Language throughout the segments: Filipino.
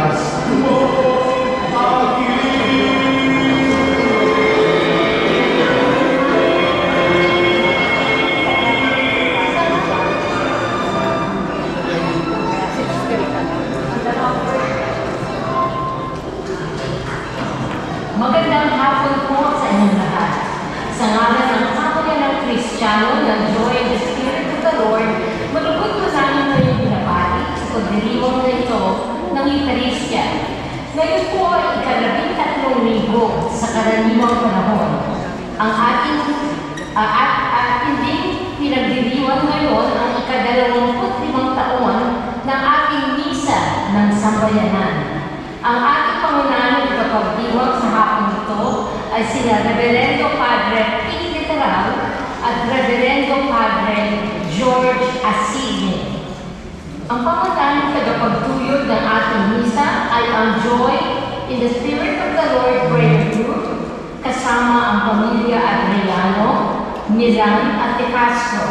Diyos. Magandang hapon po sa inyong lahat. Sa ngalan ng Kapatid ng Kristiyano ng Joy in the Spirit of the Lord, malugod po namin kayong binabati sa pagdiriwang na ito ng Eucharistia. Ngayon po ay ika-13,000 sa karaniwang panahon. Ang ating ding pinagdiriwang ngayon ang ika-25 taon ng ating misa ng sambayanan. Ang ating pangunahing kapagdiwang sa hapon ito ay sina Reverendo Padre Pete Literal at Reverendo Padre George Asini. Ang pangunahing tagapagtuyod ng ating misa ay ang Joy in the Spirit of the Lord Prayer Group kasama ang pamilya Adriano, Milan at De Castro.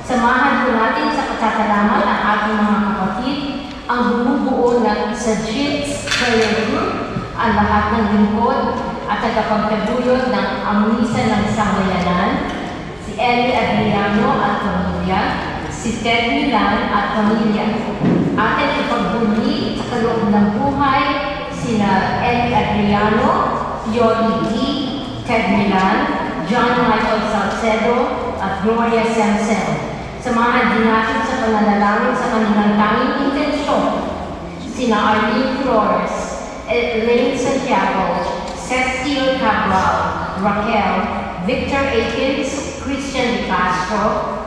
Samahan po natin sa pasasalamat ang ating mga kapatid, ang bumubuo ng Isajits Prayer Group, ang lahat ng lingkod at tagapagtaguyod ng Amnisa ng Sambayanan, si Eli Adriano at pamilya, si Ted Milan at pamilya. Atin ipagbuli sa kaloob ng buhay sina Eli Adriano, Yoli D., Ted Milan, John Michael Salcedo at Gloria Samson. Samahan din natin sa pananalangin sa kanilang tanging intensyon, sina Arlene Flores, Elaine Santiago, Cecil Cabral, Raquel, Victor Akins, Christian De Castro,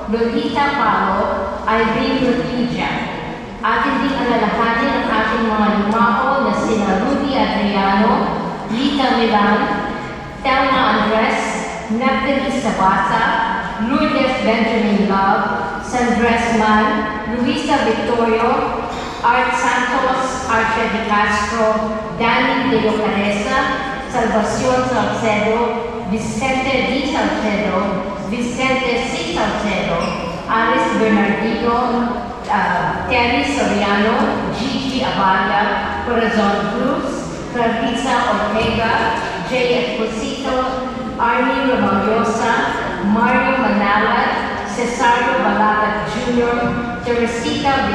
Lolita Palo, Irene Rodriguez. Atin din alalahanin ang ating mga lumako na sina Rudy Adriano, Lita Milan, Thelma Andres, Neptali Sabasa, Lourdes Benjamin Love, Sandres Man, Luisa Victorio, Art Santos, Archer De Castro, Danny De Locaresa, Salvacion Salcedo, Vicente D. Salcedo, Vicente C. Salcedo, Alice Bernardino, Terry Soriano, Gigi Abaya, Corazon Cruz, Clarissa Ortega, Jay Esposito, Arnie Romagliosa, Mario Manalat, Cesario Balagat Jr., Teresita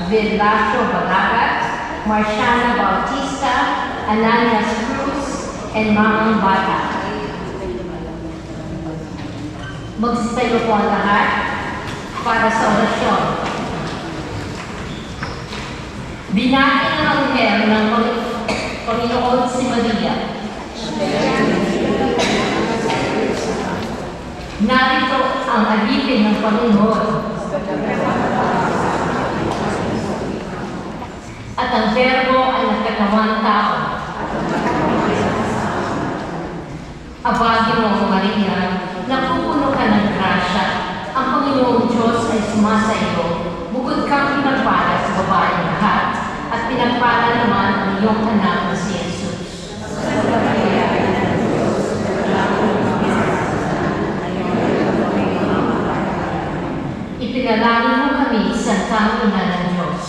Villacho Balagat, Marciana Bautista, Ananias Cruz, and Mamang Bata. Magsitayo po ang lahat para sa orasyon. Binati ng anghel ng Panginoon si Maria. Narito ang alipin ng Panginoon. At ang Verbo ay nagkatawang tao. Abagi mo, Maria, napupuno ka ng grasya. Ang Panginoong Diyos ay sumasa iyo. Bukod kang pinagpala sa babaeng lahat. At pinagpala naman ang iyong anak na si Jesus. Ipinalangin mo kami sa Santang Ina ng Diyos.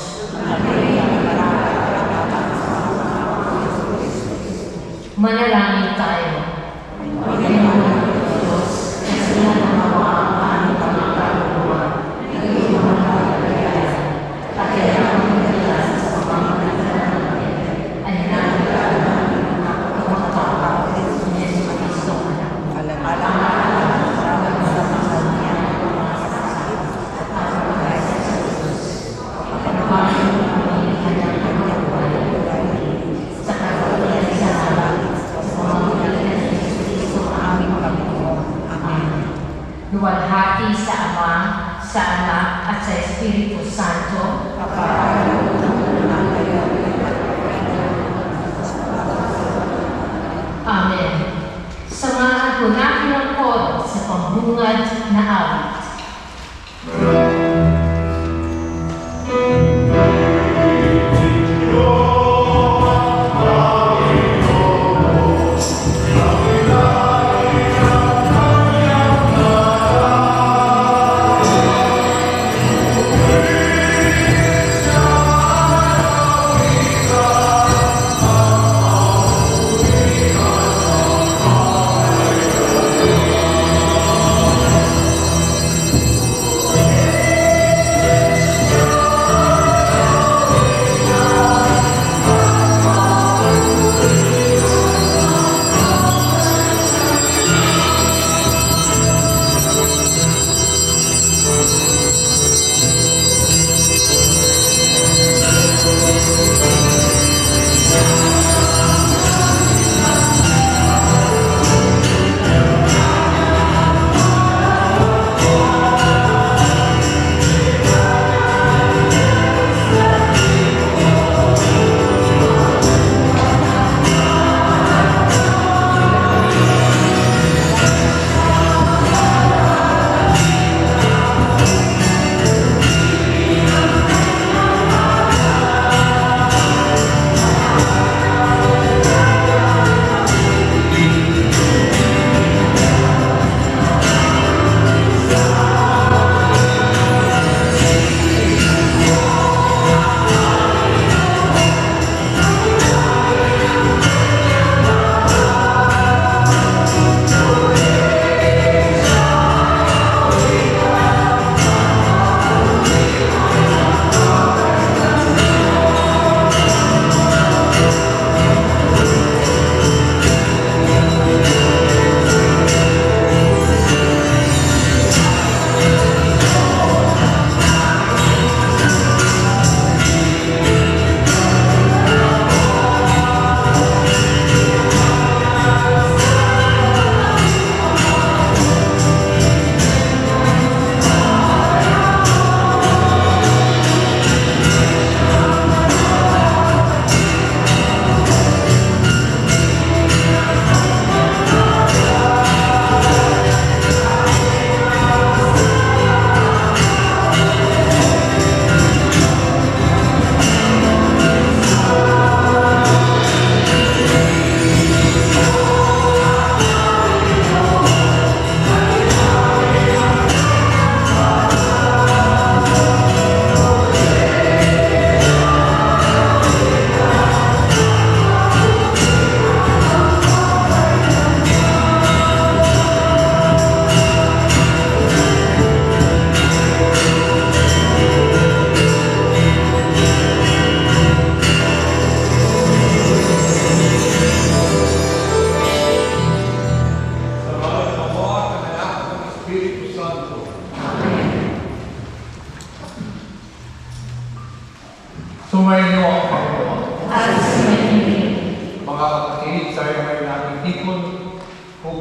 Manalangin tayo. Panginoon Diyos, kasi na namawa ang aming pangangalawa, hindi mo manalagayan, at kaya ang madalas sa pamamagitan namin, ay nalagayan ng kapatawag ni Yesu Cristo. Luwalhati sa Ama, sa Anak, at sa Espiritu Santo. Amen. Samahan po natin ang kod sa pambungad na awit.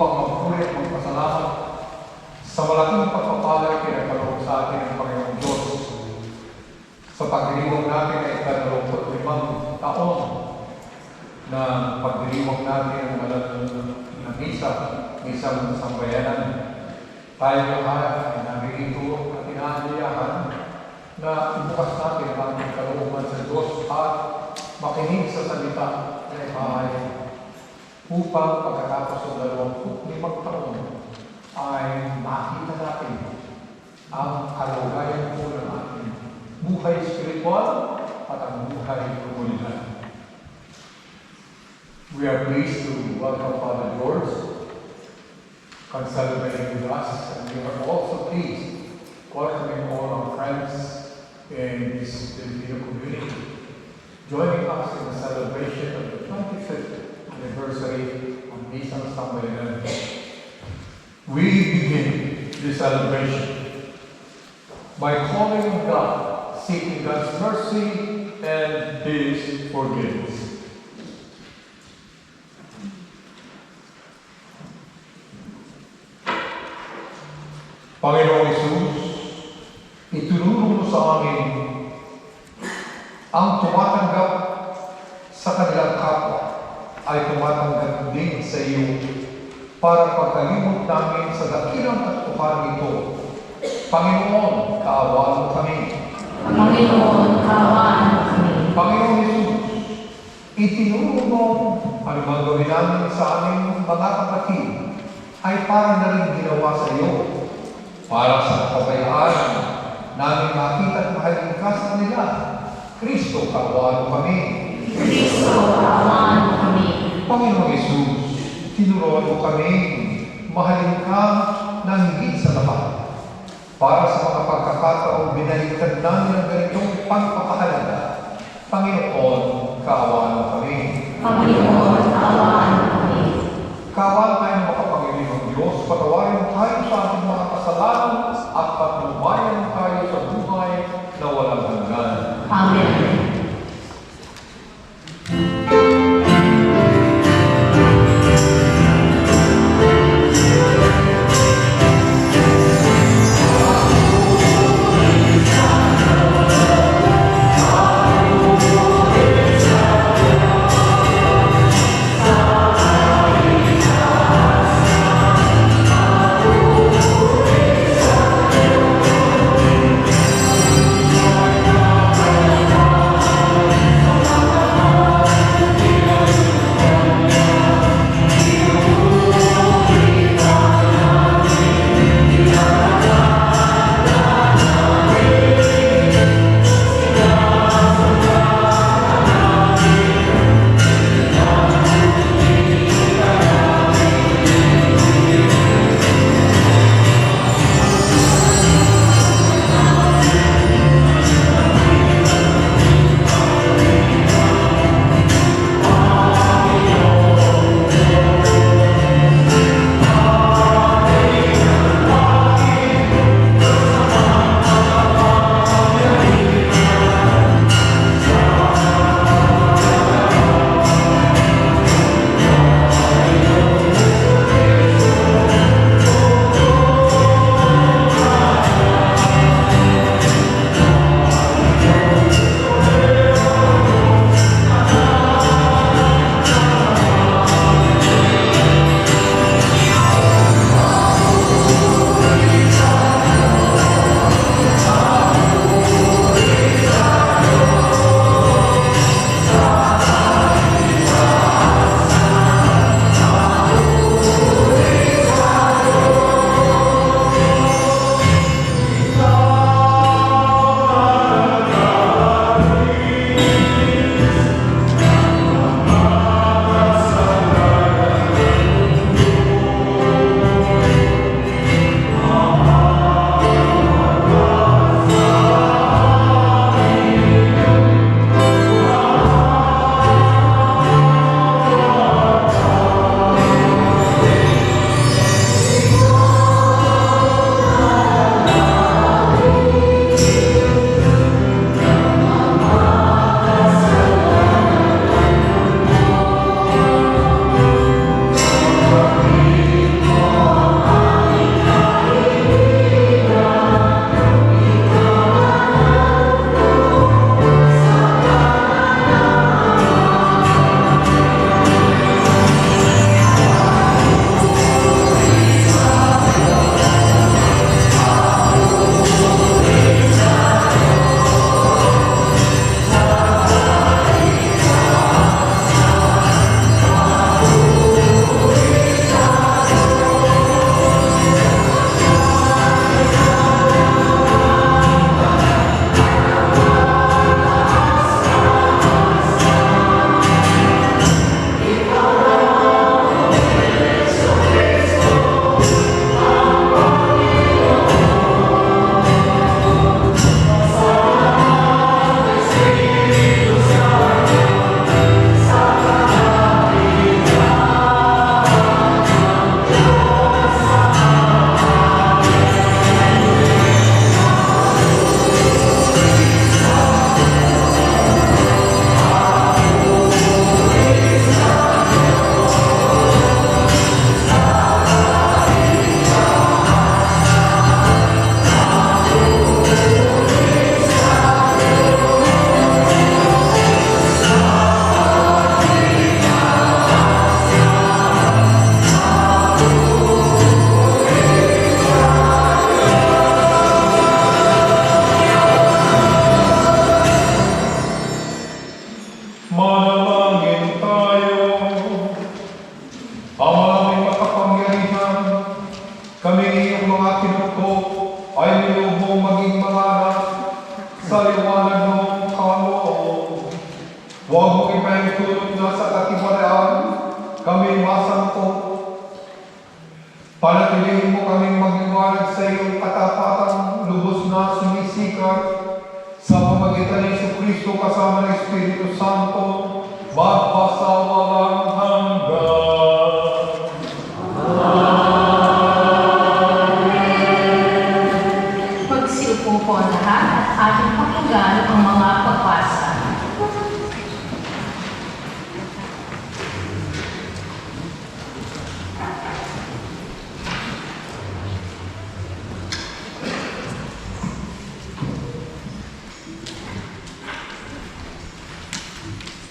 upang magpuri at magpasalamat sa malaking pagpapala pinagkaloob sa atin ng Panginoong Diyos sa pagdiriwang natin ay 25 taon na pagdiriwang natin ng isang sambayanan. Tayo lahat ay narito at inaanyayahan na ibukas natin ang ating kalooban sa Diyos at makinig sa salita na ipahay upang pagkatapos ng 25 taon ay makita natin ang kalagayan po ng ating buhay spiritual at ang buhay komunidad. We are pleased to welcome Father George celebrating with us, and we are also pleased welcoming all our friends in this Filipino community, joining us in the celebration of the 25th anniversary of Nisang Sambayanan. We begin this celebration by calling on God, seeking God's mercy and His forgiveness. Panginoong Hesus, itinuro mo sa amin ang tumatanggap sa kanilang kapwa ay tumatanggap din sa iyo para pagkalimot namin sa dakilang katotohanan nito. Panginoon, kaawaan mo kami. Panginoon, kaawaan mo kami. Panginoong Hesus, itinuro mo ano bang gawin namin sa aming mga kapatid ay para na rin ginawa sa iyo. Para sa kabayaan namin makita at mahalin ka sa kanila. Kristo, kaawaan mo kami. Kristo, kaawaan mo kami. Panginoong Hesus, tinuruan mo kami mahalin ka ng higit sa lahat. Para sa mga pagkakataong binaliktad namin ang ganitong pagpapahalaga. Panginoon, kaawaan mo kami. Panginoon, kaawaan mo kami. Kaawaan tayo ng makapangyarihang Diyos, patawarin tayo sa ating mga kasalanan at patnubayan tayo sa buhay na walang hanggan. Amen.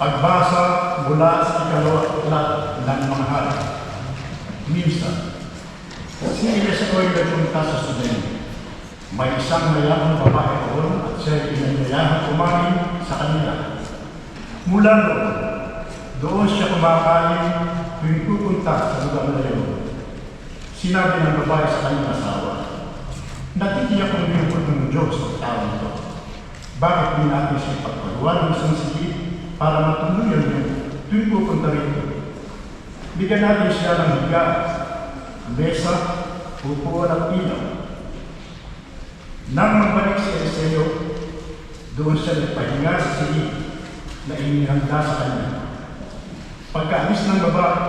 Pagbasa mula sa ikalawang aklat ng mga hari. Minsan, si Eliseo'y nagpunta sa Sudan. May isang mayamang babae doon at siya'y pinanyayahan kumain sa kanila. Mula doon siya kumakain tuwing pupunta sa lugar na yun. Sinabi ng babae sa kanyang asawa, "Natitiyak ang lingkod ng Diyos sa tao nito. Bakit di natin siya pagpagawa ng isang sigit para matuluyan niya tuwing pupunta rito? Bigyan natin siya ng higa, mesa, upuan at ilaw." Nang magbalik si Eliseo, doon siya nagpahinga sa sigit na inihanda sa kanya. Pagkaalis ng babae,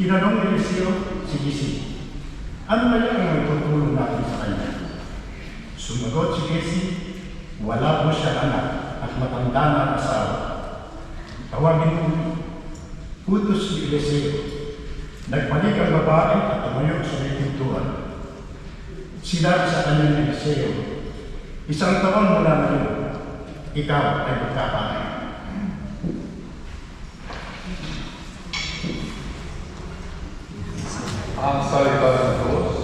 tinanong ni Eliseo si Gizi, "Ano kaya ang magtutulong natin sa kanya?" Sumagot si Gizi, "Wala po siya anak at matanda na ang asawa." Tawagin mo, utos ni Eliseo. Nagbalik ang babae at tumayo sa may pintuan. Sinabi sa kanya ni Eliseo, "Isang taon mula ngayon, ikaw ay magkakain." Ang salita ng Diyos.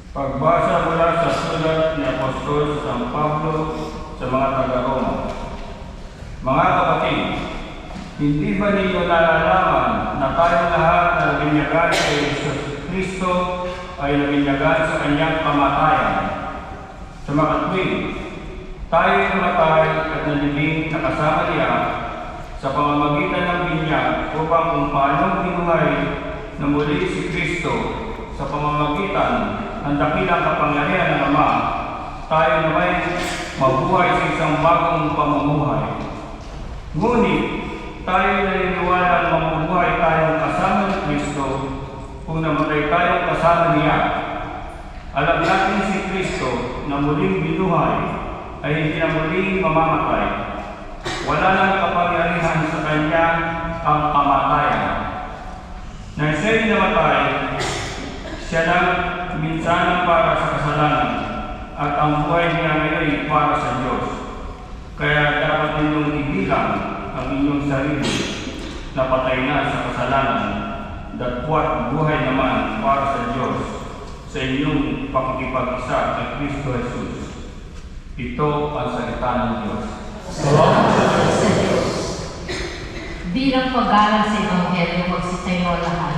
Pagbasa mula sa sulat ni Apostol San Pablo sa mga taga-Roma. Mga kapatid, hindi ba ninyo nalalaman na tayong lahat na nabinyagan kay Jesus Kristo ay nabinyagan sa kanyang kamatayan? Sa makatwid, tayo namatay at nalibing na kasama niya sa pamamagitan ng binyag upang kung paano binuhay na muli si Kristo sa pamamagitan ng dakilang kapangyarihan ng Ama, tayo naman mabuhay sa isang bagong pamumuhay. Ngunit, tayo naniniwala na mabubuhay tayong kasama ni Kristo kung namatay tayong kasama niya. Alam natin si Kristo na muling binuhay ay hindi na muling mamamatay. Wala nang kapangyarihan sa kanya ang kamatayan. Nang siya'y namatay, siya lang minsan para sa kasalanan at ang buhay niya ngayon para sa Diyos. Kaya dapat ninyong ibilang ang inyong sarili na patay na sa kasalanan, datpwat buhay naman para sa Diyos sa inyong pakikipag-isa kay Kristo Jesus. Ito ang salita ng Diyos. Sa Diyos. Bilang pag-aaral sa Ebanghelyo, magsitayo lahat.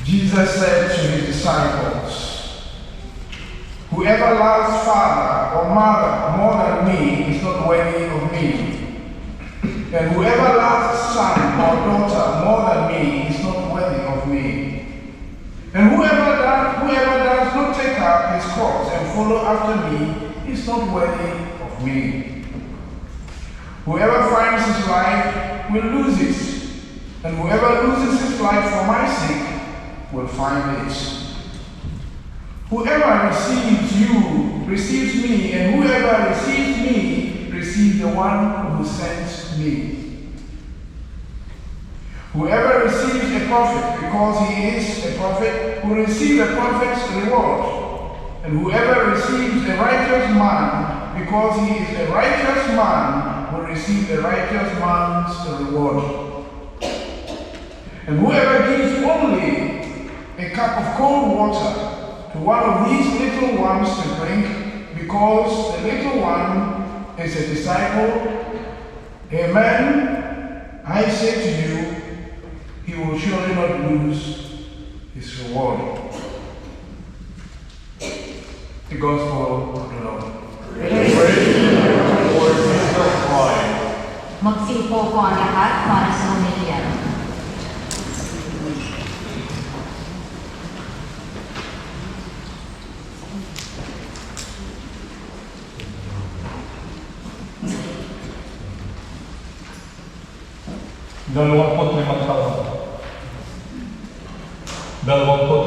Jesus said to his disciples, "Whoever loves father or mother more than me is not worthy of me. And whoever loves son or daughter more than me is not worthy of me. And whoever does not take up his cross and follow after me is not worthy of me. Whoever finds his life will lose it, and whoever loses his life for my sake will find it. Whoever receives you receives me, and whoever receives me receives the one who sent me. Whoever receives a prophet because he is a prophet will receive a prophet's reward. And whoever receives a righteous man because he is a righteous man will receive a righteous man's reward. And whoever gives only a cup of cold water to one of these little ones to drink, because the little one is a disciple, amen, I say to you, he will surely not lose his reward. The Gospel of the Lord. Magsimpo po ang lahat para sa homilya.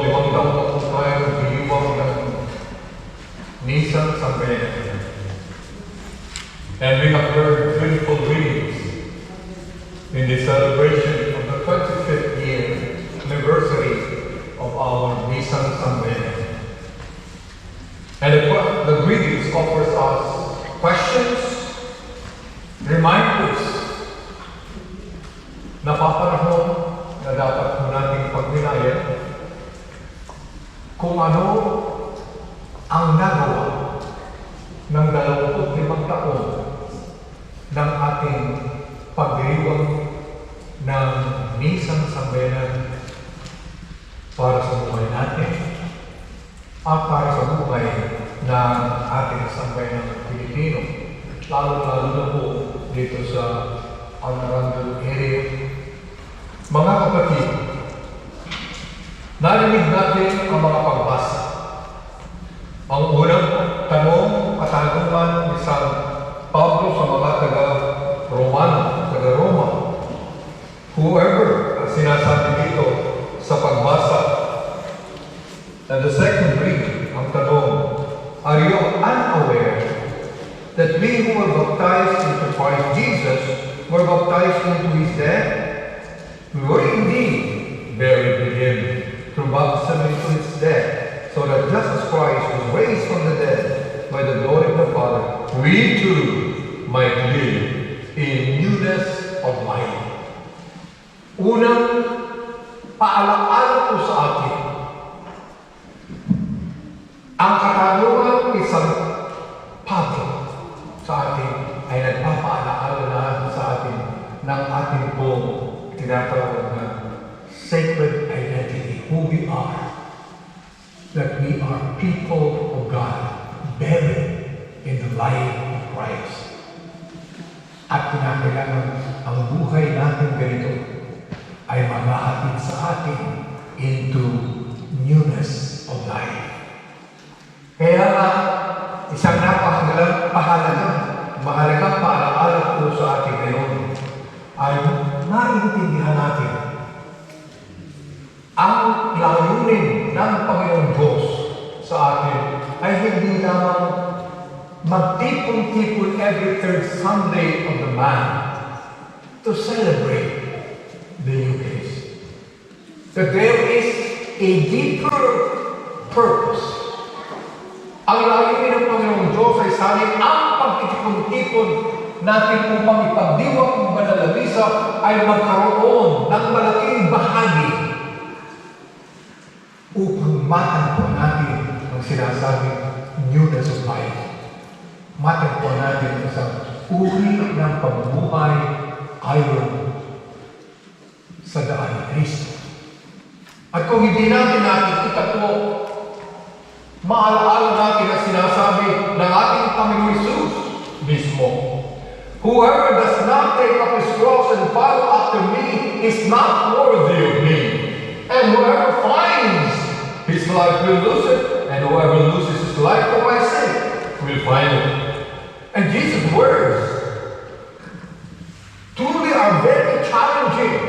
limang taon ako tayo nagdiwang ng Nisan Sambayanan. And we have heard beautiful readings in the celebration of the 25th year anniversary of our Nisan Sambayanan. And the greetings offers us questions, reminders, na papanahon na dapat po nating pagnilayan kung ano ang nagawa ng 25 taon ng ating pagdiriwang ng Nisan Sambayanan para sa buhay natin at para sa buhay ng ating sambayanang Pilipino, lalo-lalo na po dito sa Anarandel area. Mga kapatid, narinig natin ang mga pagbasa. Ang unang tanong, katanungan ni San Pablo sa mga taga-Roma. Whoever ang sinasabi dito sa pagbasa. And the second reading, ang tanong, are you unaware that we who were baptized into Christ Jesus were baptized into his death? We were indeed buried with him through baptism into his death, so that just as Christ was raised from the dead by the glory of the Father, we too might live in newness of life. Unang paalaala po sa atin, ang katanungan ni San Pablo sa atin ay nagpapaalaala na sa atin ng ating pong tinatawag na sacred identity, who we are, that we are people of God, buried in the life of Christ. At kinakailangan ang buhay natin ganito ay mamahatid sa atin into newness of life. Kaya isang mahalagang paalaala po sa atin ngayon ay maintindihan natin ang layunin ng Panginoong Diyos sa atin ay hindi lamang magtipon-tipon every third Sunday of the month to celebrate the Eucharist. That there is a deeper purpose. Ang layunin ng Panginoong Diyos ay sabi, ang pagtitipon-tipon natin upang ipagdiwang ng banal na misa ay magkaroon ng malaking bahagi upang matagpuan natin ang sinasabing newness of life. Matagpuan natin isang uri ng pamumuhay ayon sa daan ni Kristo. At kung hindi natin nakikita po, maalaala natin ang sinasabi ng ating Panginoon Jesus mismo. Whoever does not take up his cross and follow after me is not worthy of me. And whoever finds his life will lose it, and whoever loses his life for my sake will find it. And Jesus' words truly are very challenging,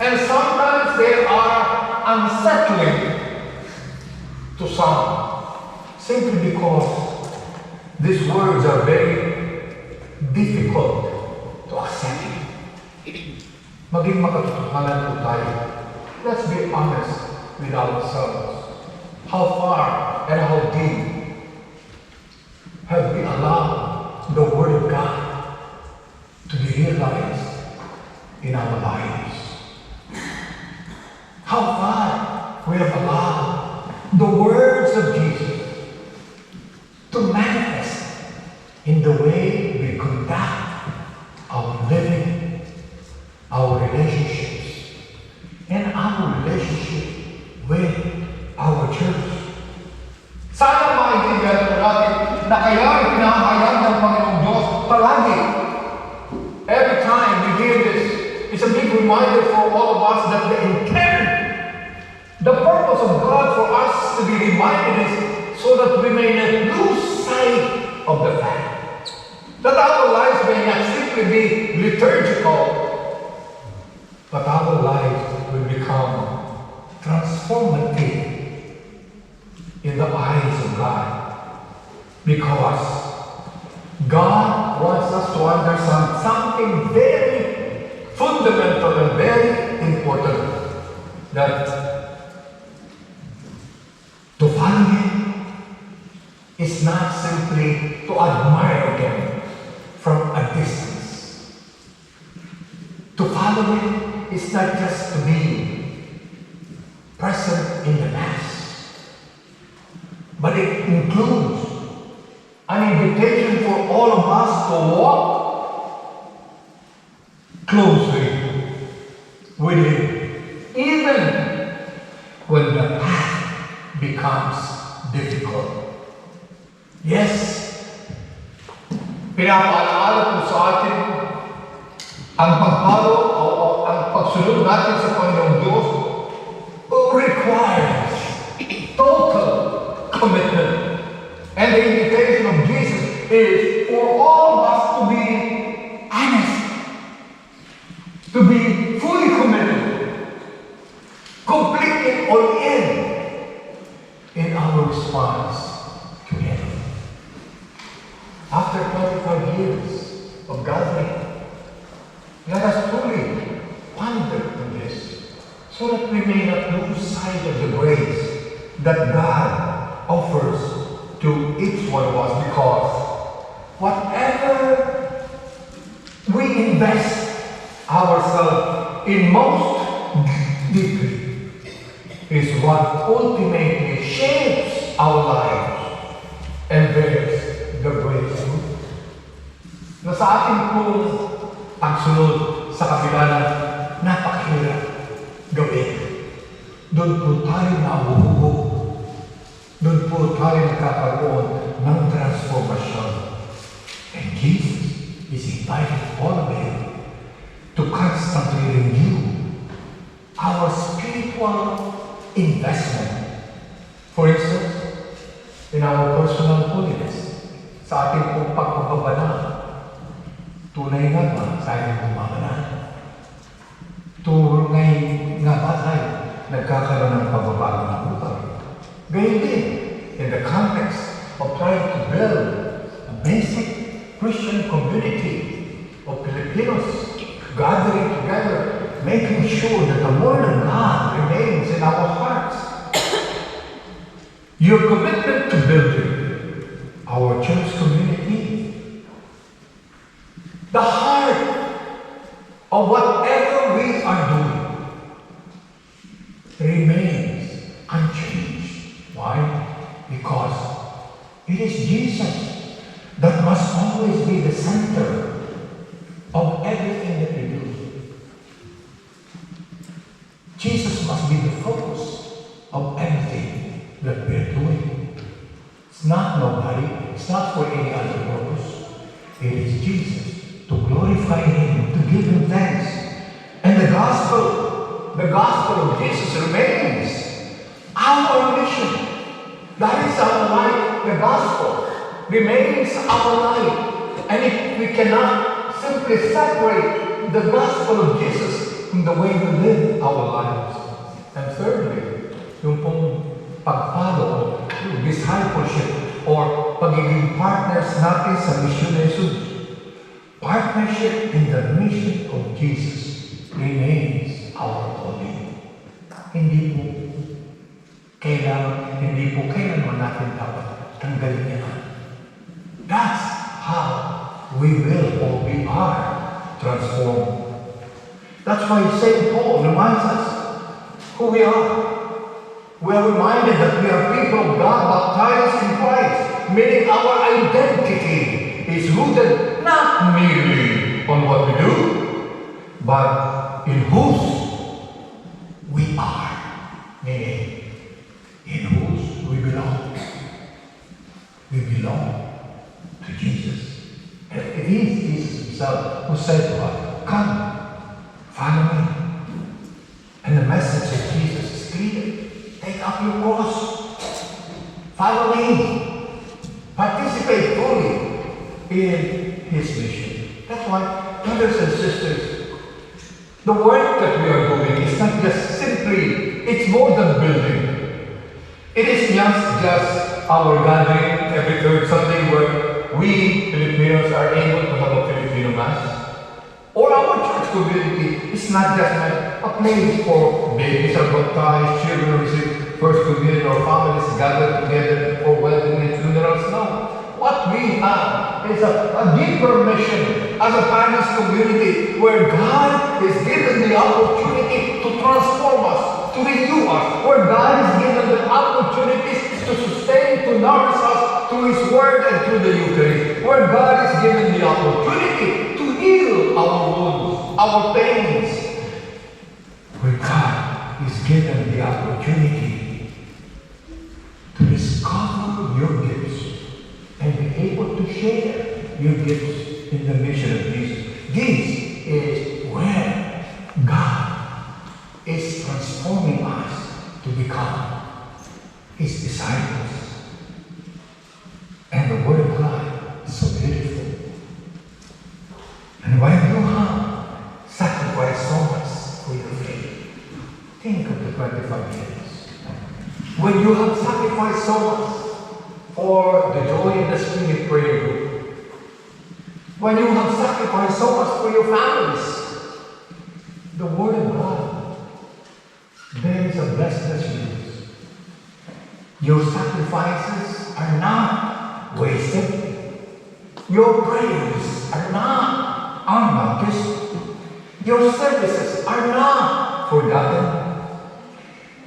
and sometimes they are unsettling to some, simply because these words are very difficult to accept. Maging makatotohanan po tayo. Let's be honest with ourselves. How far and how deep have we allowed the Word of God to be realized in our lives? How far we have allowed the Word of Jesus to manifest in the way we conduct our living, our relationships, and our relationship with our church. Sana maintindihan po natin na kaya pinahayag ng Panginoong Diyos palagi. Every time we hear this, it's a big reminder for all of us that the intent, the purpose of God for us to be reminded is so that we may not lose sight of the fact that our lives may not simply be liturgical, but our lives will become transformative in the eyes of God. Because God wants us to understand something very fundamental and very important, that to follow Him is not simply to admire Him from a distance. To follow Him is not just to be present in the Mass, but it includes an invitation for all of us to walk closely with Him, even when the path becomes difficult. Yes, pinapaalala po sa atin ang pagpalo o ang pagsunod natin sa Panginoong Diyos requires total commitment. And the invitation of Jesus is for all of us to be honest, to be fully committed, completely all in our response to Him. After 25 years of gathering, let us truly ponder on this, so that we may not lose sight of the grace that God offers to each one of us, because whatever we invest ourselves in most deeply is what ultimately shapes our lives and bears the greatest fruit. Na sa ating pong pagsunod sa kabila na napakahirap gawin, doon po tayo nahuhubog. Doon po tayo nagkakaroon ng transformasyon. And Jesus is inviting all of you to constantly renew our spiritual investment. For instance, in our personal holiness, sa ating pong pagpapabanal, tunay nga ba sa ating bumabanal? Tunay nga ba tayo nagkakaroon ng pagbabago ng buhay? Gayun din, in the context of trying to build a basic Christian community of Filipinos gathering together, making sure that the Word of God remains in our hearts. Your commitment to building our church community, the heart of whatever we are doing, remains unchanged. Why? Because it is Jesus that must always be the center of everything that we do. Jesus must be the focus of everything that we are doing. It's not nobody, it's not for any other purpose. It is Jesus, to glorify Him, to give Him thanks. And the gospel of Jesus remains our mission. That is our life. The gospel remains our life. And if we cannot simply separate the gospel of Jesus from the way we live our lives. And thirdly, yung pong pagpalo, discipleship, or pagiging partners natin sa misyon ni Jesus. Partnership in the mission of Jesus remains our calling. Hindi po kailanman natin dapat tanggalin yan. That's how we will or we are transformed. That's why St. Paul reminds us who we are. We are reminded that we are people of God rooted not merely on what we do, but in whose we are, meaning in whose we belong. We belong to Jesus. And it is Jesus himself who said to us, come, follow me. And the message of Jesus is clear. Take up your cross. Follow me. Participate fully in his mission. That's why, brothers and sisters, the work that we are doing is not just simply, it's more than building. It is just our gathering every third Sunday where we Filipinos are able to have a Filipino Mass. Or our church community is not just a place for babies are baptized, children receive first communion, or families gather together for wedding and funerals. No. What we have is a deeper mission as a Spanish community where God is given the opportunity to transform us, to renew us, where God is given the opportunities to sustain, to nourish us through His Word and through the Eucharist, where God is given the opportunity to heal our wounds, our pains, where God is given the opportunity to discover your gifts and be able to share your gifts in the mission of Jesus. This is where God is transforming us to become His disciples. And the Word of God is so beautiful. And when you have sacrificed so much for your faith, think of the 25 years. When you have sacrificed so much for the joy in the Spirit prayer group, when you have sacrificed so much for your families, the Word of God, there is a blessedness news. Your sacrifices are not wasted. Your prayers are not unnoticed. Your services are not forgotten.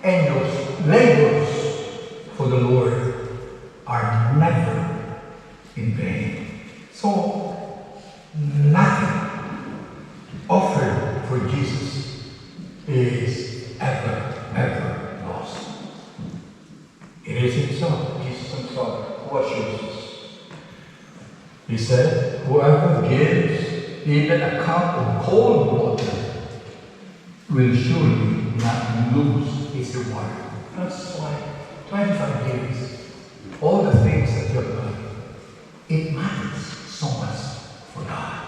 And your labors for the Lord are never in vain. So, nothing offered for Jesus is ever lost. It is Himself, Jesus Himself, who assures us. He said, whoever gives even a cup of cold water will surely not lose his reward. That's why 25 years, all the things that you have done, it matters so much for God.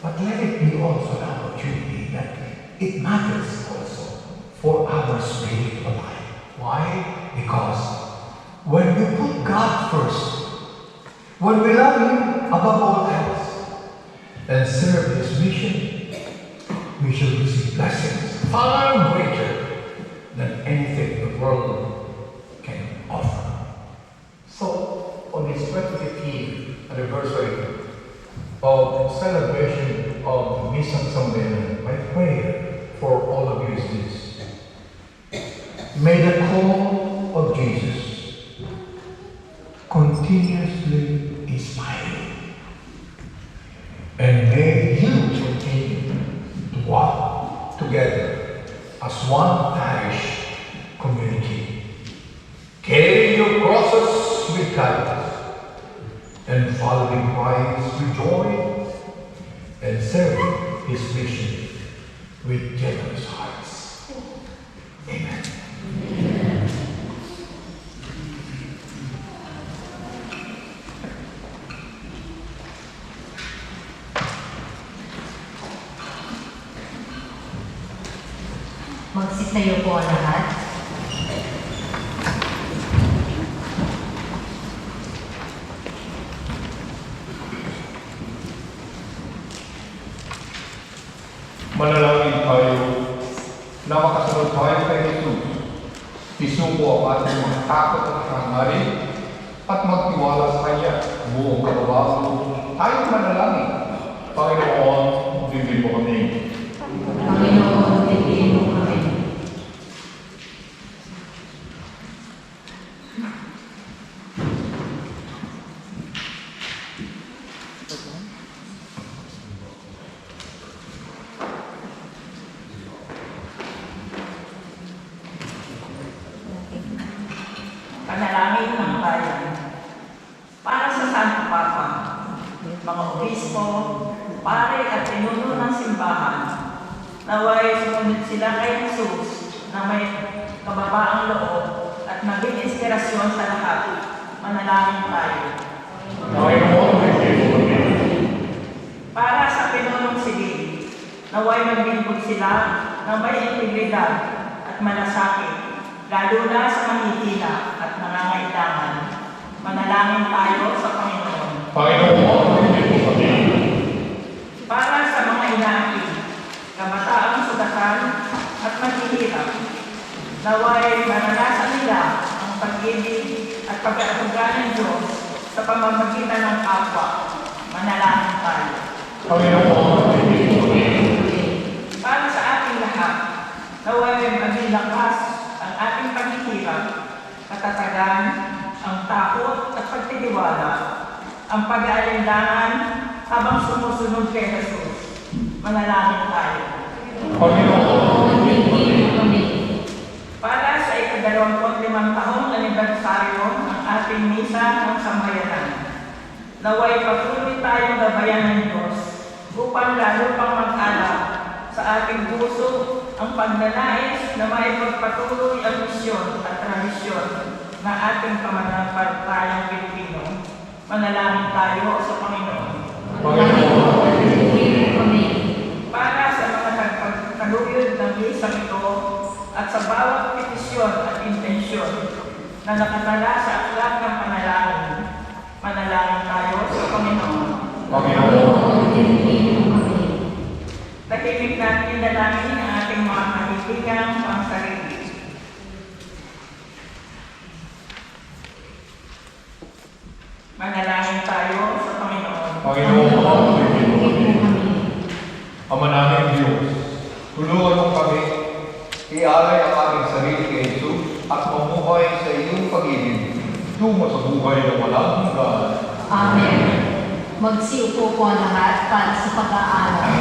But let it be also an opportunity that it matters also for our spiritual life. Why? Because when we put God first, when we love Him above all else, and serve His mission, we shall receive blessings far greater than anything the world can offer. So, on this 25th anniversary of celebration of Misang Sambayanan, my prayer for all of you is this. May the call of Jesus continuously inspire you. And may you continue to walk together as one parish community, carrying your crosses with kindness, and following Christ with joy, and serving His mission with generous hearts. Amen. Magsitayo po ang lahat. Manalangin tayo na makasunod tayo kay Jesus. Isuko ang ating mga takot at hangarin at magtiwala sa Kanya buong kababasan. Tayo manalangin. Panginoon, bibigyan mo kami. Panginoon, bigyan mo kami. Panalangin ng bayan. Para sa Santo Papa, mga obispo, pare at pinuno ng simbahan, naway sumunod sila kay Jesus na may kababaang loob at maging inspirasyon sa lahat. Manalangin tayo. Para sa pinunong sigil, naway maglingkod sila ng may integridad at malasakit, lalo na sa mahihina at nangangailangan. Manalangin tayo sa Panginoon. Para sa mga inaakit, kabataang sugatan at maghihirap, naway maranasan nila ang pag-ibig at pag-aaruga ng Diyos sa pamamagitan ng kapwa. Manalangin tayo. Para sa ating lahat, naway maging lakas ang ating paghihirap, katatagan, ang takot at pagtitiwala, ang pag-aalinlangan habang sumusunod kay Jesus. Manalangin tayo. Para sa ika-25 taong anibersaryo ng ating misa ng sambayanan, naway patuloy tayong gabayan ng Diyos upang lalo pang mag-alap sa ating puso ang pagnanais na maipagpatuloy ang misyon at tradisyon na ating pamananampalatayang Pilipino. Manalangin tayo sa Panginoon. Para sa mga nagpagkaluyod ng isang ito at sa bawat petisyon at intensyon na nakatala sa aklat ng panalangin, manalangin tayo sa Panginoon. Tahimik natin dalangin ang ating mga kaibigang pangsarili. Manalangin tayo sa Panginoon. Ama namin Diyos, tulungan mo kami, ialay ang aming sarili kay Jesus at mamuhay sa iyong pag-ibig tungo sa buhay na walang hanggan. Amen. Magsiupo po ang lahat para sa pag-aaral.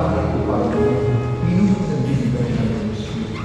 bagay upang iyon ang nagbibigay ng iyong Espiritu.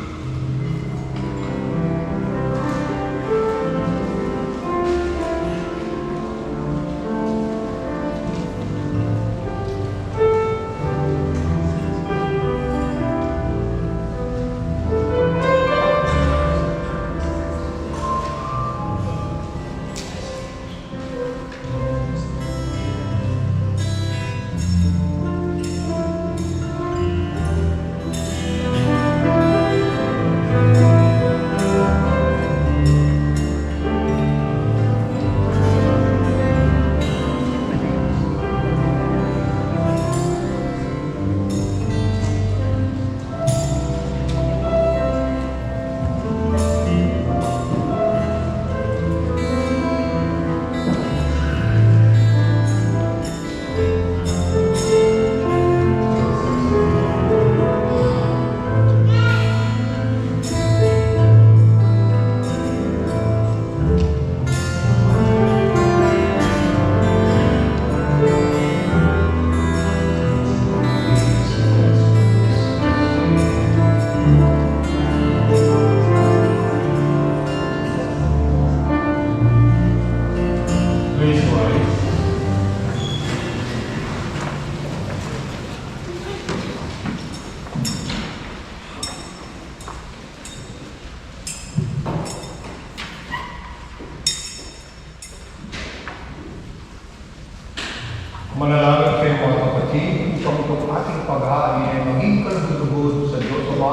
Please rise. Manalangin kayo mga kapatid, upang itong ating paghain ay maging kalugod sa Diyos Ama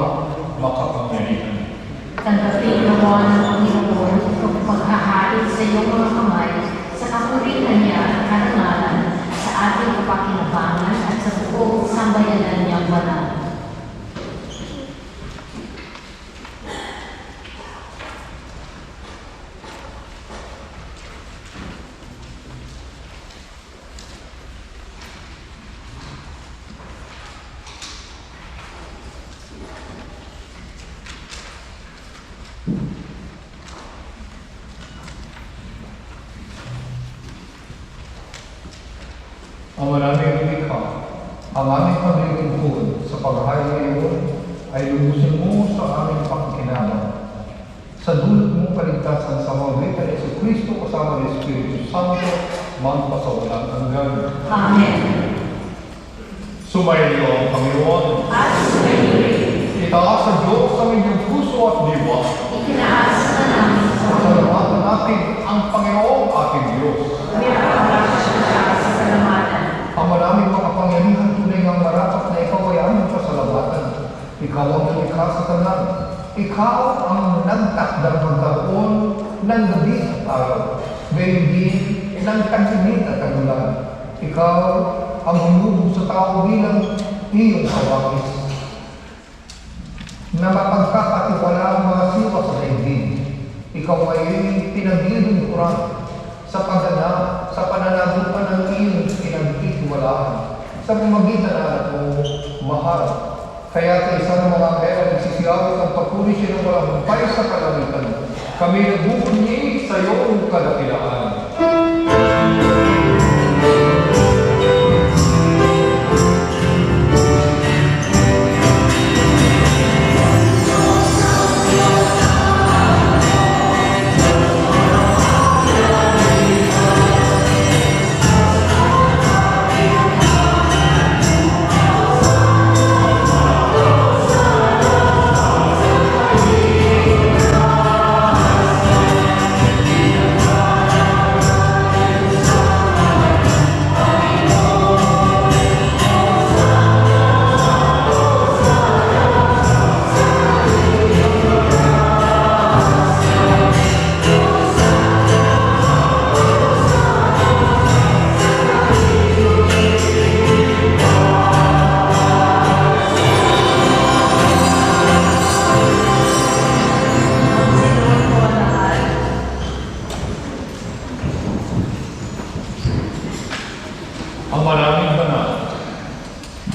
makapangyarihan. Tanggapin naman ng Panginoon ang paghahari sa iyong mga kamay sa kapurihan niya at karangalan sa ating kapakinabangan at sa buong sambayanan niyang banal. Ang maraming lumikha, ang aming paglilingkod sa paghahain ngayon ay lubusin mo sa aming pagkinaban. Sa dulot mong kaligtasan sa pamamagitan ni Kristo kasama ng Espiritu Santo, magpasawalang hanggan. Amen. Sumayin ang Panginoon. At sumayin rin, Itaas sa Diyos ang inyong puso at diwa. itinaas na namin sa Pasalamatan natin ang Panginoon ating Diyos. Ang maraming makapangyarihan tunay ng marapat na ikaw ay aming pasalamatan. Ikaw ang lumikha sa tanan. Ikaw ang nagtakdang magkaroon ng gabi at araw. Gayon din ng tag-init at tag-ulan. Ikaw ang humubog sa tao bilang iyong kawakis. Na mapagkakatiwala ang mga siwa sa daigdig. Ikaw ay pinaglilingkuran sa pagganap, sa pananagutan ng iyong pinagtitiwalaan, sa pamagitan ng anak mo, mahal. Kaya sa isa ng mga kaya nagsisiyawit ang patuloy siya ng walang humpay sa kalangitan. Kami nagbubunyi sa iyong kadakilaan. Ang maraming banal,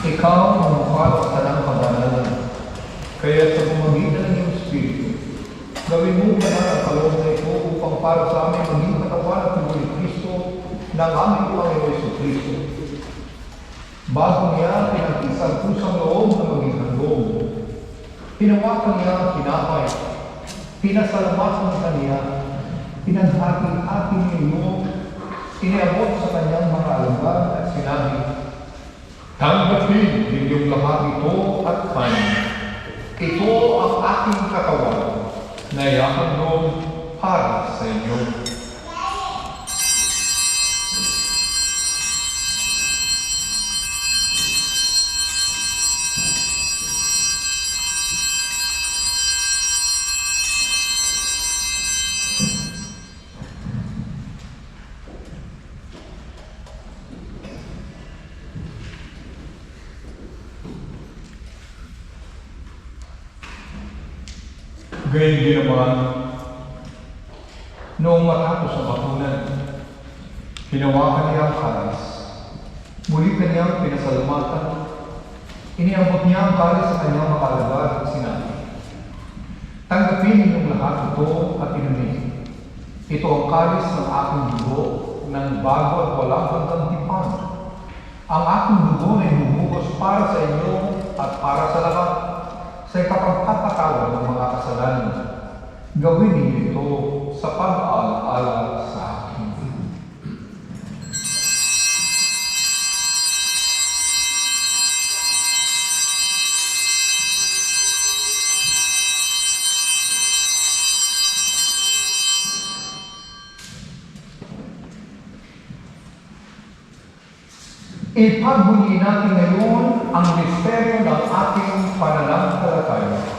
ikaw ang mukha at tanang kabanalan. Kaya sa pamamagitan ng iyong Espiritu, gawin mo banal ang kaloob na ito upang para sa amin maging katawan at tuloy Kristo ng aming Panginoon Jesucristo. Bago niya ng isang pusang loob na maging handog. Hinawakan niya ang kinapay, pinasalamatan kaniya, pinanghati-hati niyo, iniabot sa kanyang mga alagad at sinabi, "Tanggapin ninyong lahat ito at kanin. Ito ang aking katawan na ihahandog para sa inyo." Gayun din naman, noong matapos ang bakunan, hinawakan niya ang kalis, muli kanyang pinasalamatan, iniabot niya ang kalis sa kanyang mga alagad at sinabi, "Tanggapin ninyong lahat ito at inumin. Ito ang kalis ng aking dugo ng bago at walang hanggang tipan. Ang aking dugo ay bubugos para sa inyo at para sa lahat, sa ikapagpapatawad ng mga kasalanan. Gawin ninyo ito sa pag-aalaala sa akin." Ipagbunyi natin ngayon ang misteryo ng ating pananampalataya.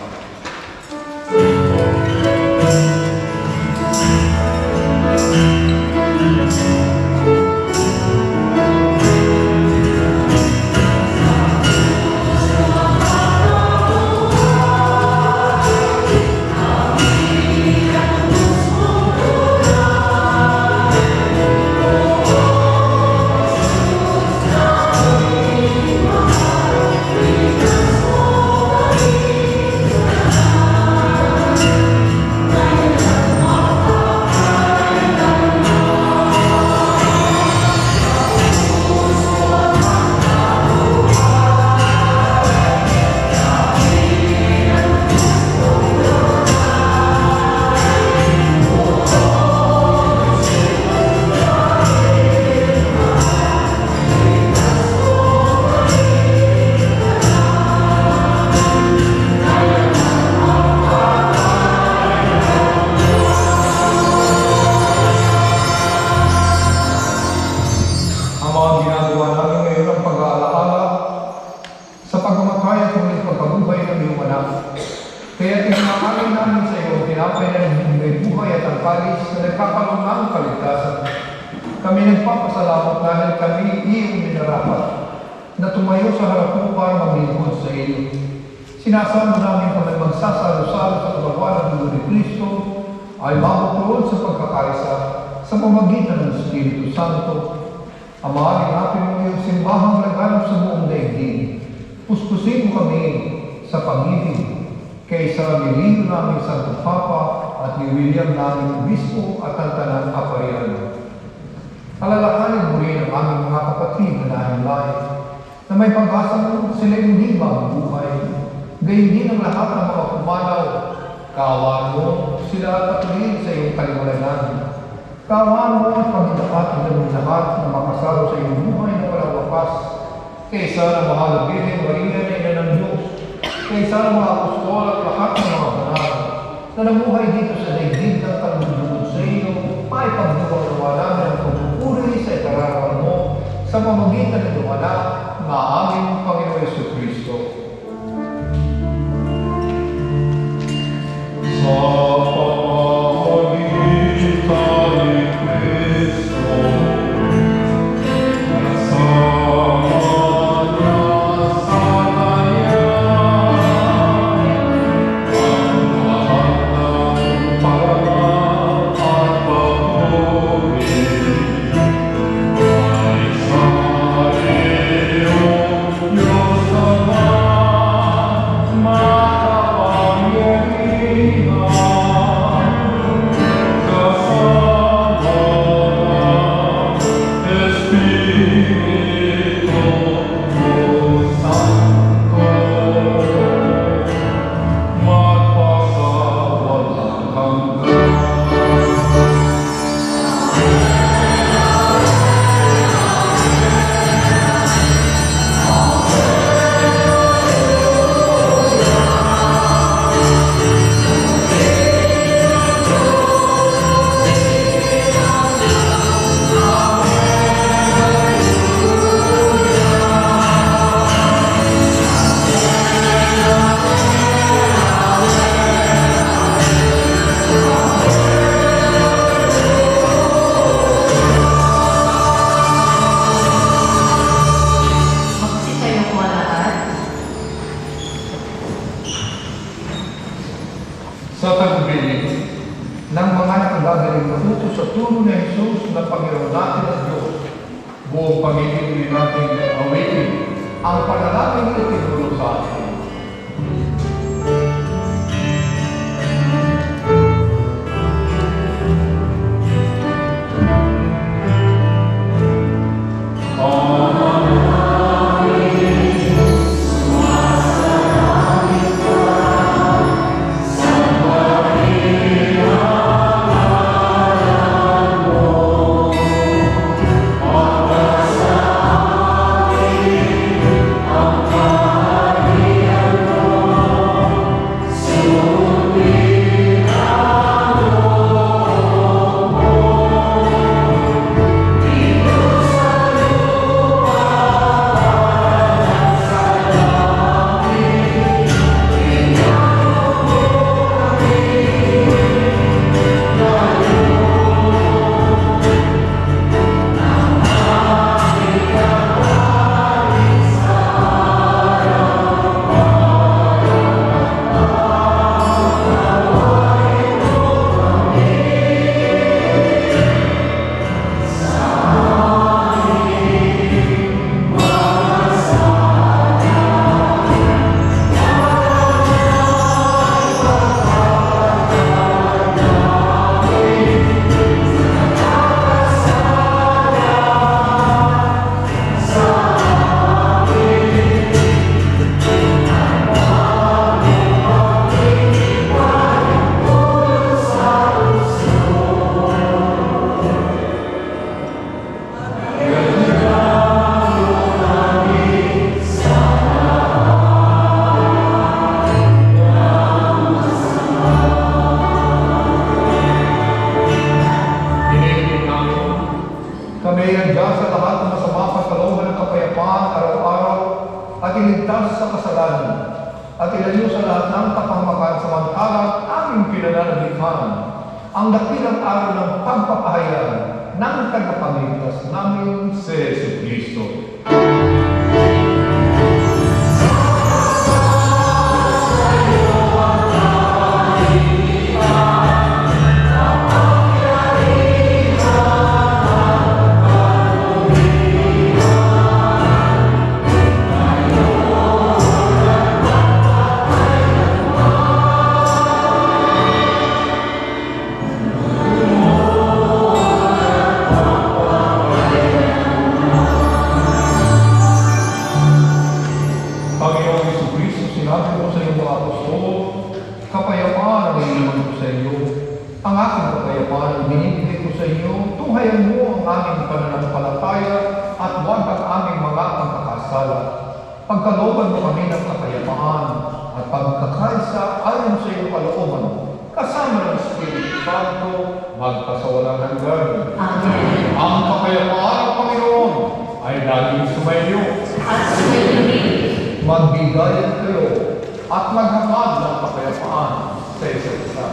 Kami nagpapasalamat dahil kami iyong minarapat na tumayo sa harap mo para maglingkod sa iyo. Sinasama namin kami magsasalo-salo sa katawan ng dugo ni Kristo ay mabuklod sa pagkakaisa sa pamamagitan ng Espiritu Santo. Amahalin natin mo iyong simbahang laganap sa buong daigdig. Puspusin mo kami sa pag-ibig kaysa niliho namin Santo Papa at ni William namin Obispo at ang Tanang Kaparian. Alalahanin mo rin ang aming mga kapatid na lahi-lahi na may pag-asa sila hindi mabubuhay. Gayun din ang lahat ng mga pumanaw. Kaawaan mo sila at patuloy sa iyong kaliwanagan. Kaawaan mo at pagdapat ng lahat na makasalo sa iyong buhay na walang wakas. Kaysa ng mahal na Birhen Maria na ina ng Diyos. Kaysa ng mga apostol at lahat ng mga banal na namuhay dito sa daigdig ng kalundunod sa iyo, may pagbubuhay namin ang pagpupuri sa ikararawan mo sa pamamagitan ng anak na aming Panginoon Jesucristo. Sa pamamagitan ni Kristo, Dios sa tagubilin ng mga nakagagaling na utos sa turo ni Jesus na Panginoon natin at Diyos, buong pamilya natin awitin ang panalangin na tinuro sa atin. Kami ay handa sa lahat ng masama pagkalooban ng kapayapaan araw-araw at iligtas sa kasalanan at ilayo sa lahat ng kapahamakan samantalang aming pinananalikhan ang dakilang araw ng pagpapahayag ng tagapagligtas namin si Jesucristo. Panginoong Jesucristo, sinabi mo sa iyong mga apostol, kapayapaan ang iniwan ko sa iyo. Ang aking kapayapaan ang binibigay ko sa iyo, tunghayan mo ang aming pananampalataya at huwag ang aming mga pagkakasala. Pagkalooban mo kami ng kapayapaan at pagkakaisa ayon sa iyong kalooban, kasama ng Espiritu Santo, magpasawalang hanggan. Amen. Ang kapayapaan ng Panginoon ay laging sumainyo. At sumayin Magbigayan kayo at maghamad ng kapayapaan sa isa't isa.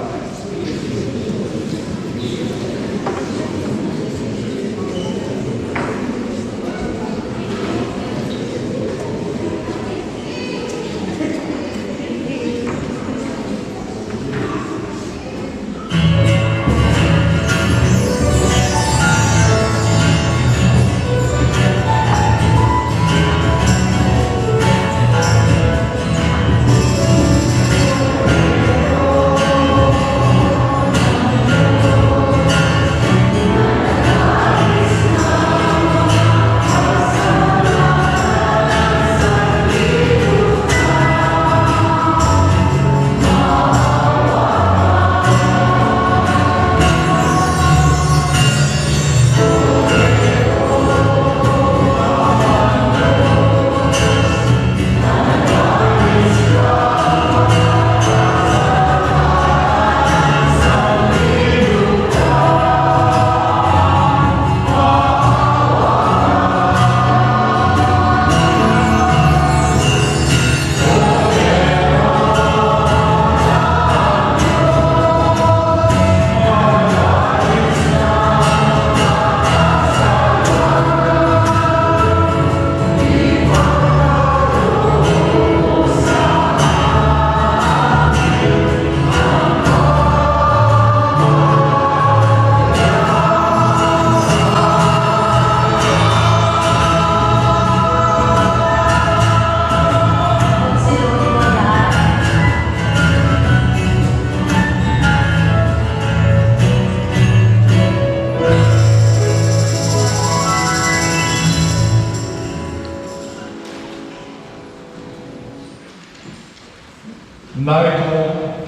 Narito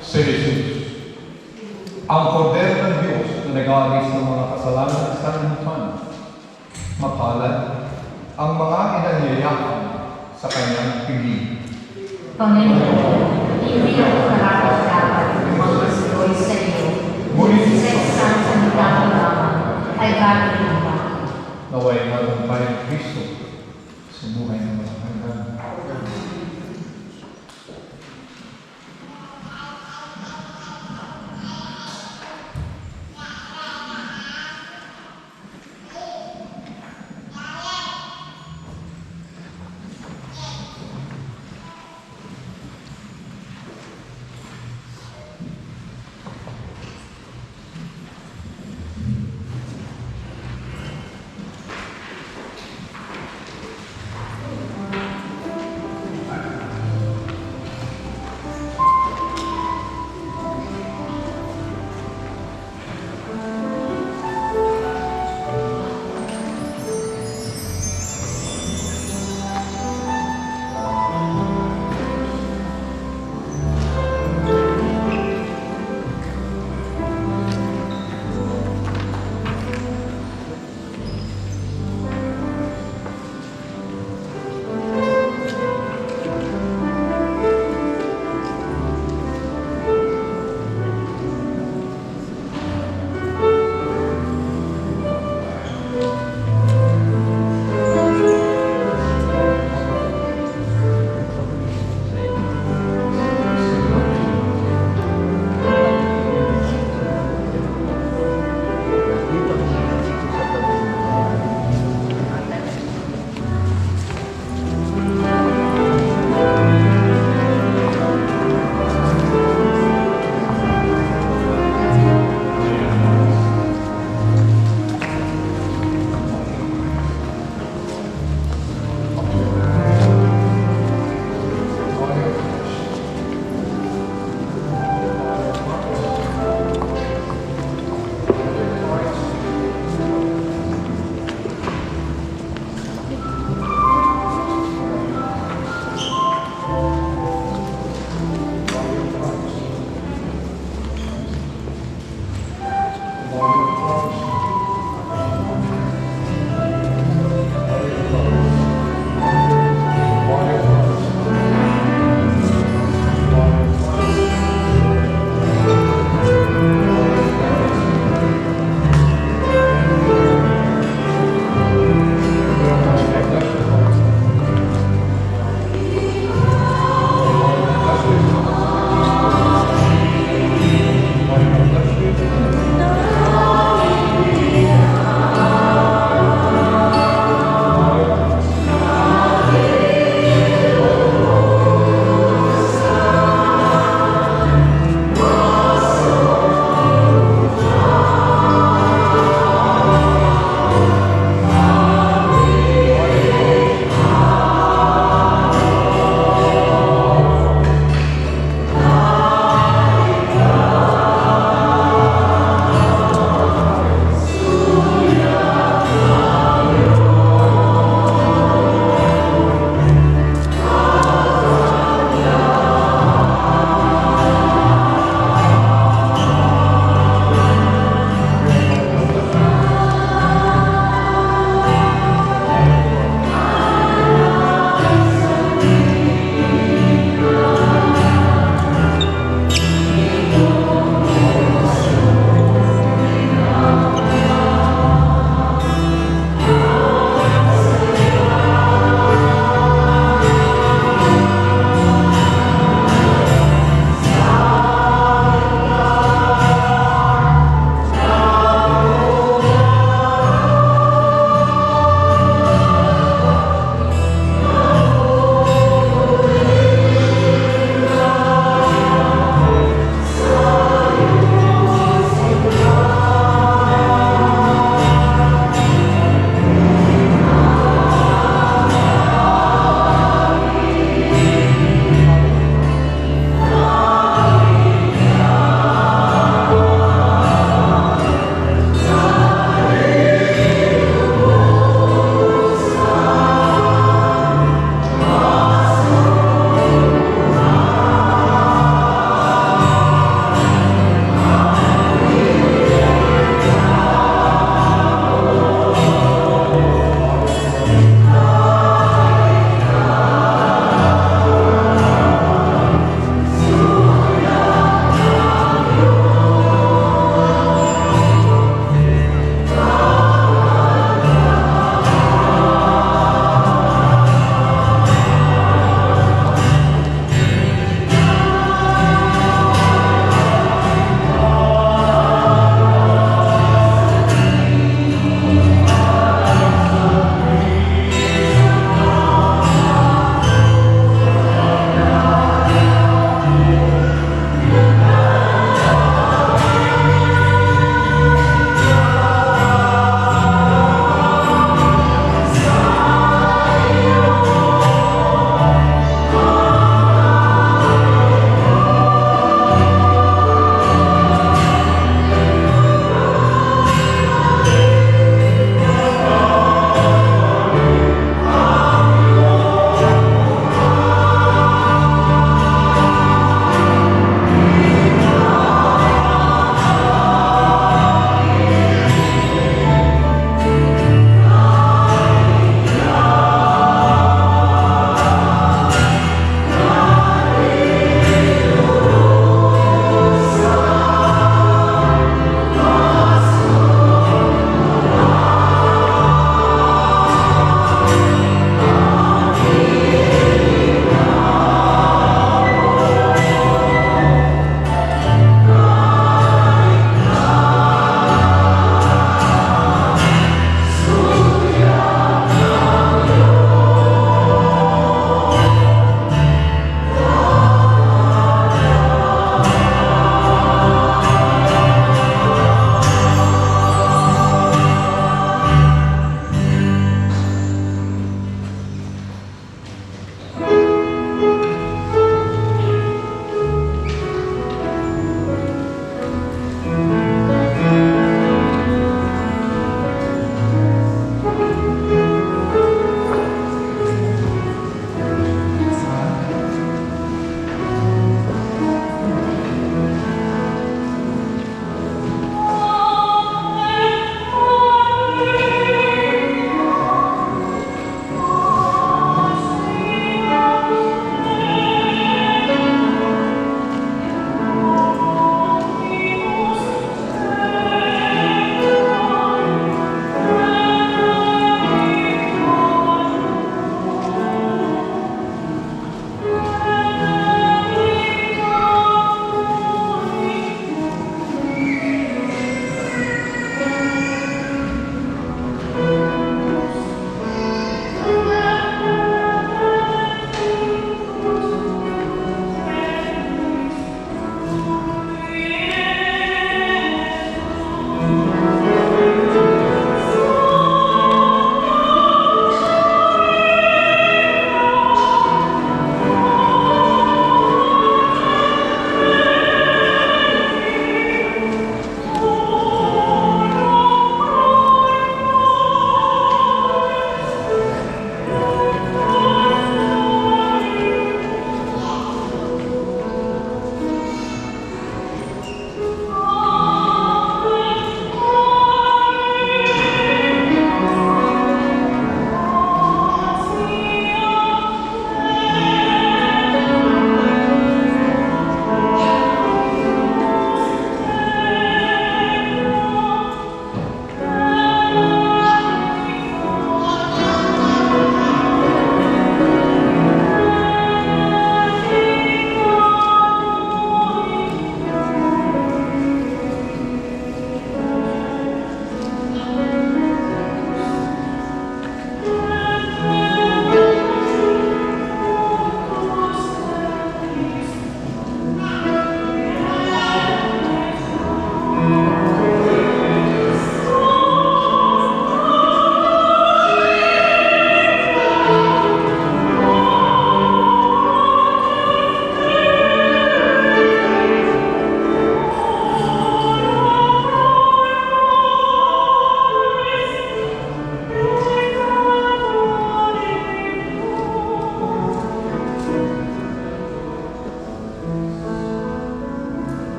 si Jesus, ang kordero ng Diyos na nag-aalis ng mga kasalanan sa sanlibutan. Mapalad ang mga inanyayahan sa kanyang piling. Panginoon, hindi ako karapat-dapat magpasuloy sa iyo. Ngunit Sa isang salita mo lamang ay gagawin mo. naway magumpay ang Kristo sa buhay ng mga hanggan.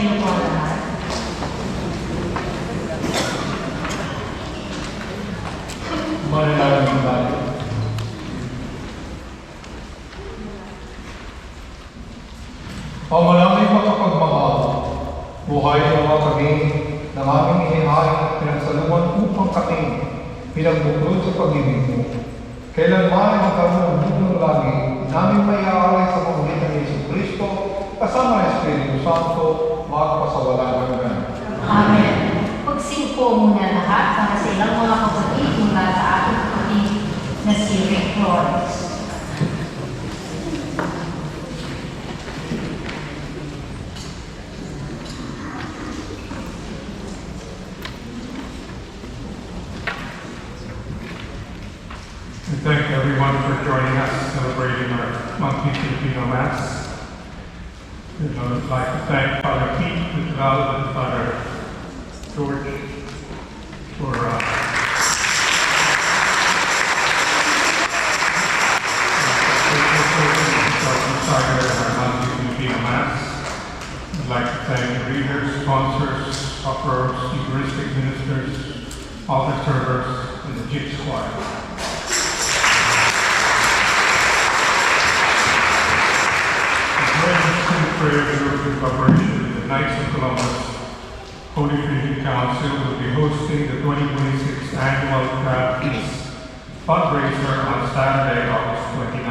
niyo po ang lahat. Manalangin tayo. Pamanangin makapagmahal, buhay na mga kami ng aming inihain at pinagsalungan upang kami pinagbuklod sa pag-ibig mo. Kailanman magkaroon ng langit, namin may aalay sa pamamagitan ni Jesucristo, kasama ng Espiritu Santo, magpasawalang hanggan. Amen. Magsing po muna lahat para sa ilang mga kapatid mula sa ating kapatid na si Rick Flores. We thank everyone for joining us celebrating our monthly Filipino Mass. And I would like to thank Father Pete Val and Father George for our monthly Filipino Mass. I'd like to thank the readers, sponsors, sufferers, Eucharistic ministers, altar servers, and the Gypsy Choir. Prayer group in cooperation with the Knights of Columbus Holy Trinity Council will be hosting the 2026 annual Crab Feast fundraiser on Saturday, August 29.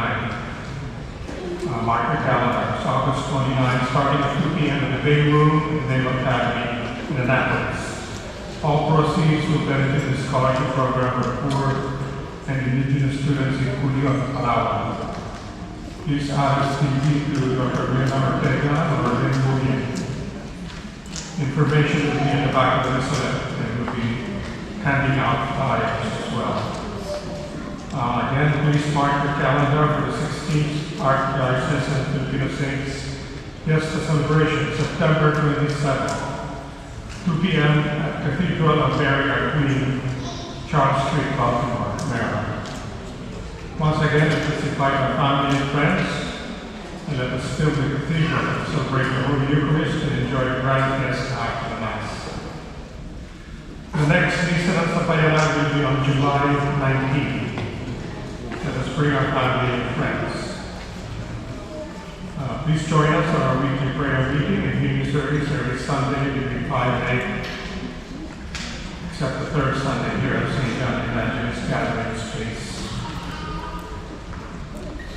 Mark the calendar. It's August 29, starting at 2 p.m. in the Bay Room in the Naval Academy in Annapolis. All proceeds will benefit the scholarship program for poor and indigenous students in Culiac, Palawan. Please RSVP to Dr. Brenda Ortega or Lynn William. Information will be at the back of the slip and we'll be handing out flyers as well. Again, please mark your calendar for the 16th Archdiocese and Filipino Saints Fiesta Celebration, September 27th, 2 p.m. at Cathedral of Mary Our Queen, Charles Street, Baltimore, Maryland. Once again, let's invite our family and friends, and let us fill the cathedral and celebrate the Holy Eucharist and enjoy a grand fiesta after the Mass. The next Misa ng Sampayanan will be on July 19. Let us bring our family and friends. Please join us on our weekly prayer meeting and healing service every Sunday between 5 and 8, except the third Sunday here at St. John Evangelist Gathering Space.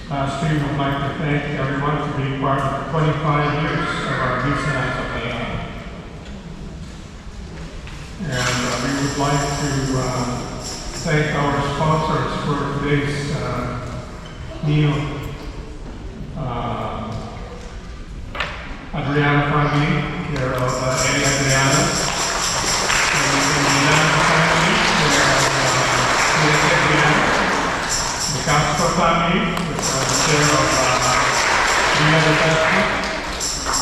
Lastly, we would like to thank everyone for being part of 25 years of our Misa ng Sampayanan. And we would like to thank our sponsors for today's meal. Adriana family, care of Eddie Adriana. And the Milano family, care of Eddie Adriana. The Castro family, care of Rina de Castro,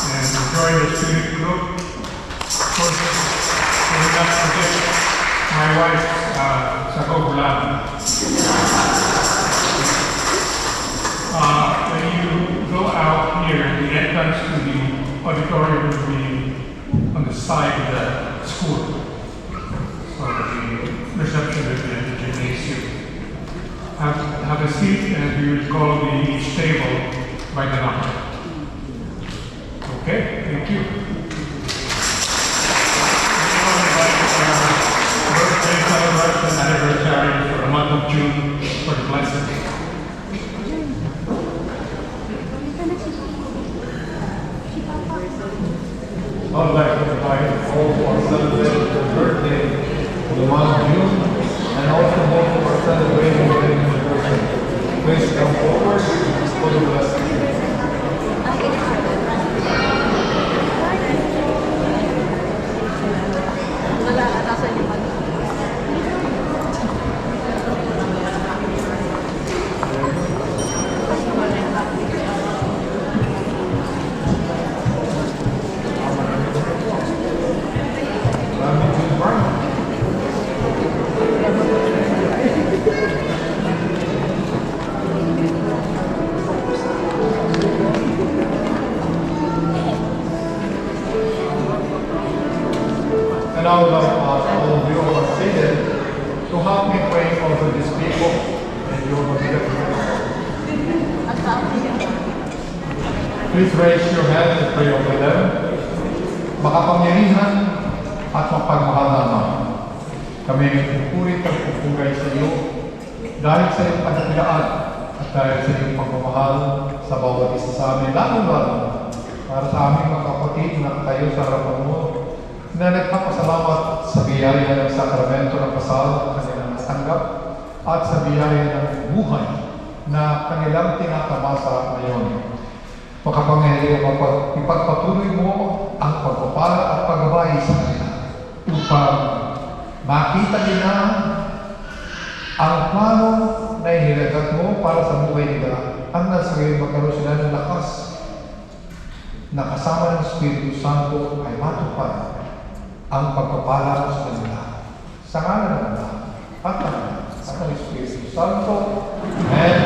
and enjoying the student group. Of course, we will not forget my wife, Sako Bulan. When you go out here, the entrance to the auditorium will be on the side of the school. So the reception will be at the gymnasium. Have a seat and we will call each table by the number. Okay, thank you. Birthday celebration anniversary for the month of June for the blessing. I would like to invite all who are celebrating their birthday for the month of June, and also those who are celebrating their anniversary. Please come forward for the blessing. help me pray over these people and you will be the Please raise your hand and pray over them. Makapangyarihan at mapagmahal na Ama, kami nagpupurit at pupugay sa iyo dahil sa iyong kadakilaan at dahil sa iyong pagmamahal sa bawat isa sa amin, lalo-lalo para sa aming mga kapatid na tayo sa harapan mo na nagpapasalamat sa biyaya ng sakramento ng kasal na kanilang natanggap at sa biyaya ng buhay na kanilang tinatamasa ngayon. Makapangyarihan ipagpatuloy mo ang pagpapala at paggabay sa kanila upang makita nila ang plano na inilagat mo para sa buhay nila ang nasagay magkaroon sila ng lakas na kasama ng Espiritu Santo ay matupad ang pagpapala sa kanila. Sa ngalan ng Ama at ng Anak at ng Espiritu Santo. Amen.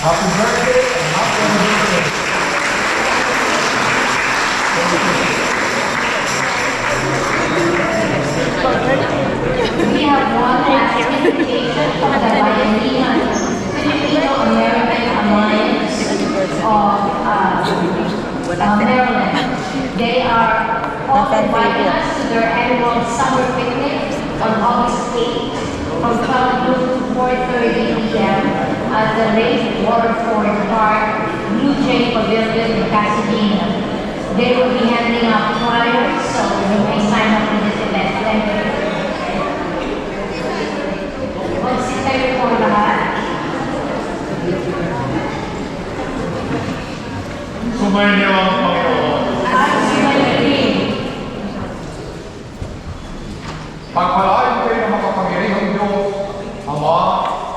Happy birthday and happy anniversary. We have one last invitation from the Bayanihan Filipino-American Alliance of Maryland. They are all inviting us to their annual summer picnic on August 8th from 12 noon to 4:30 p.m. at the Lake Waterford Park Blue Jay Pavilion in Pasadena. They will be handing out flyers, so you may sign up for this event. Thank you. Mag-sit kayo po lahat. Sumainyo ang Panginoon. At sumayin. Pagpalain kayo ng makapangyarihang Diyos, Ama,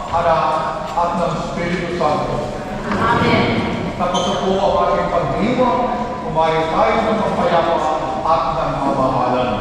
Anak, at ng Espiritu Santo. Amen. Tapos na po ang ating pagdiwang, umayo tayo ng mapayapa at ng mamahalan.